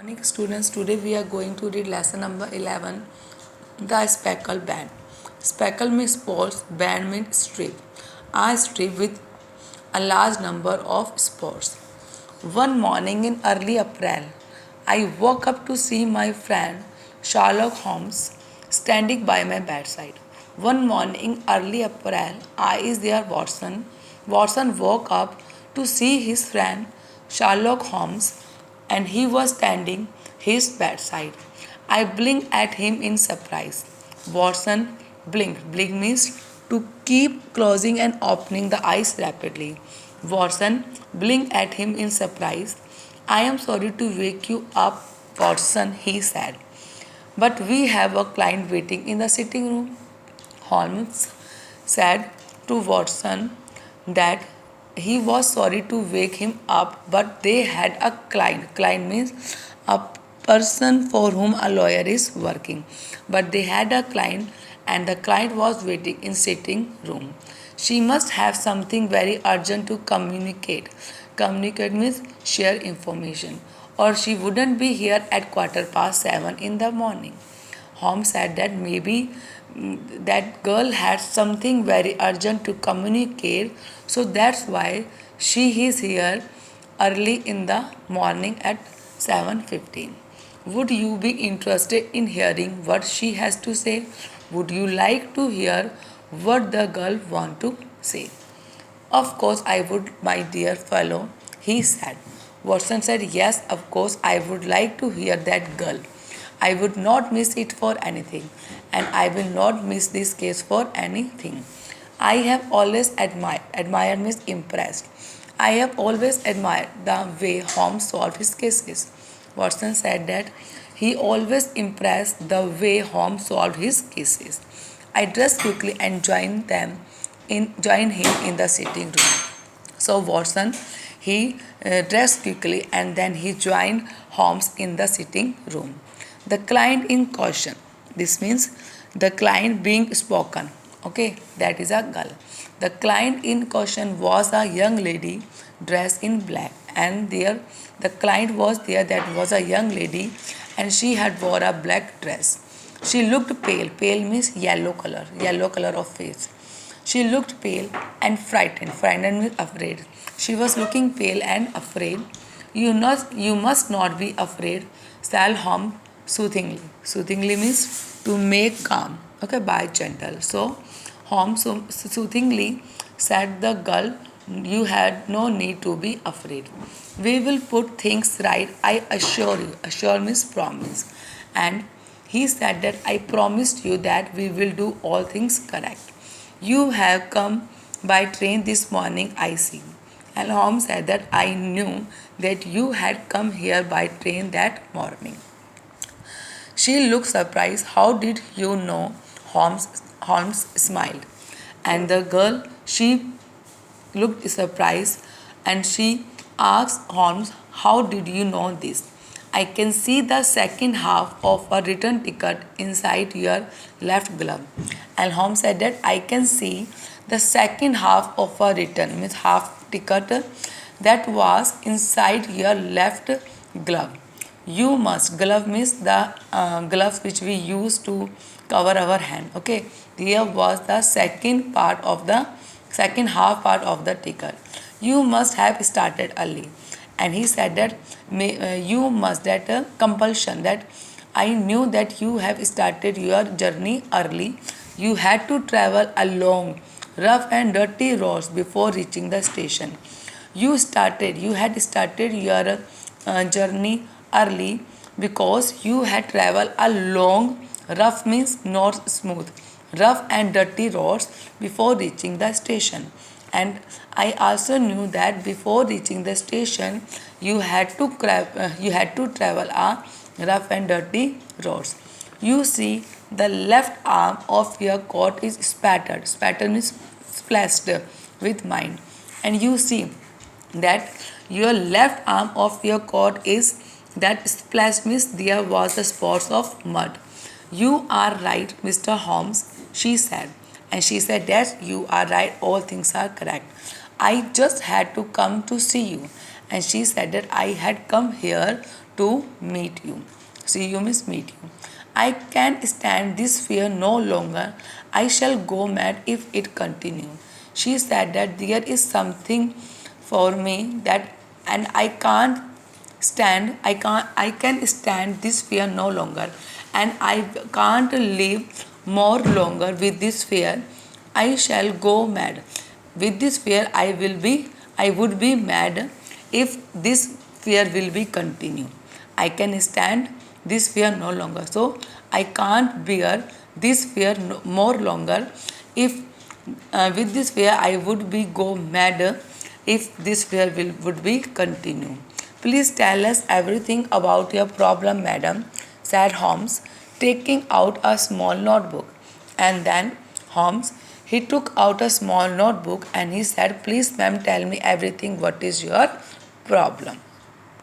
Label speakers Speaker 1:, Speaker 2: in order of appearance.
Speaker 1: Morning students, today we are going to read lesson number 11, the speckle band. Speckle means spots, band means strip. A strip with a large number of spots. One morning in early April, I woke up to see my friend Sherlock Holmes standing by my bedside. One morning early April, I is there Watson. Watson woke up to see his friend Sherlock Holmes and he was standing his bedside. I blinked at him in surprise. Watson blinked. Blink means to keep closing and opening the eyes rapidly. Watson blinked at him in surprise. I am sorry to wake you up, Watson, he said. But we have a client waiting in the sitting room. Holmes said to Watson that he was sorry to wake him up, but they had a client. Client means a person for whom a lawyer is working. But they had a client, and the client was waiting in sitting room. She must have something very urgent to communicate. Communicate means share information, or she wouldn't be here at 7:15 in the morning. Holmes said that maybe that girl had something very urgent to communicate, so that's why she is here early in the morning at 7:15. Would you be interested in hearing what she has to say? Would you like to hear what the girl want to say? Of course I would, my dear fellow, he said. Watson said, yes, of course I would like to hear that girl. I would not miss it for anything, and I will not miss this case for anything. I have always admired Miss Impressed. I have always admired the way Holmes solved his cases. Watson said that he always impressed the way Holmes solved his cases. I dressed quickly and joined him in the sitting room. So Watson, he dressed quickly and then he joined Holmes in the sitting room. The client in question. This means the client being spoken. Okay, that is a girl. The client in question was a young lady dressed in black, and there the client was there. That was a young lady, and she had wore a black dress. She looked pale. Pale means yellow color of face. She looked pale and frightened. Frightened means afraid. She was looking pale and afraid. You must not be afraid, said Holmes soothingly. Soothingly means to make calm. Okay, by gentle. So Holmes soothingly said the girl, you had no need to be afraid. We will put things right, I assure you. Assure means promise. And he said that I promised you that we will do all things correct. You have come by train this morning, I see. And Holmes said that I knew that you had come here by train that morning. She looked surprised. How did you know? Holmes smiled. And the girl, she looked surprised and she asked Holmes, how did you know this? I can see the second half of a return ticket inside your left glove. And Holmes said that I can see the second half of a return, means half ticket that was inside your left glove. You must. Glove means the gloves which we use to cover our hand. Okay. Here was the second half part of the ticket. You must have started early. And he said that you must, that compulsion, that I knew that you have started your journey early. You had to travel along rough and dirty roads before reaching the station. You had started your journey early because you had traveled along rough means not smooth, rough and dirty roads before reaching the station. And I also knew that before reaching the station you had to travel a rough and dirty roads. You see, the left arm of your coat is spattered. Spattered means splashed with mine. And you see that your left arm of your coat is that splashed means there was the spots of mud. You are right, Mr. Holmes, she said. And she said, yes, you are right, all things are correct. I just had to come to see you. and she said that I had come here to meet you. See you means meet you. I can stand this fear no longer. I shall go mad if it continues. She said that there is something for me that and I can stand this fear no longer, and I can't live more longer with this fear. I shall go mad. With this fear I would be mad if this fear will be continue. I can stand this fear no longer. So I can't bear this fear more longer. If with this fear I would be go mad if this fear would be continue. Please tell us everything about your problem, madam, said Holmes, taking out a small notebook. And then Holmes, he took out a small notebook and he said, please, ma'am, tell me everything. What is your problem?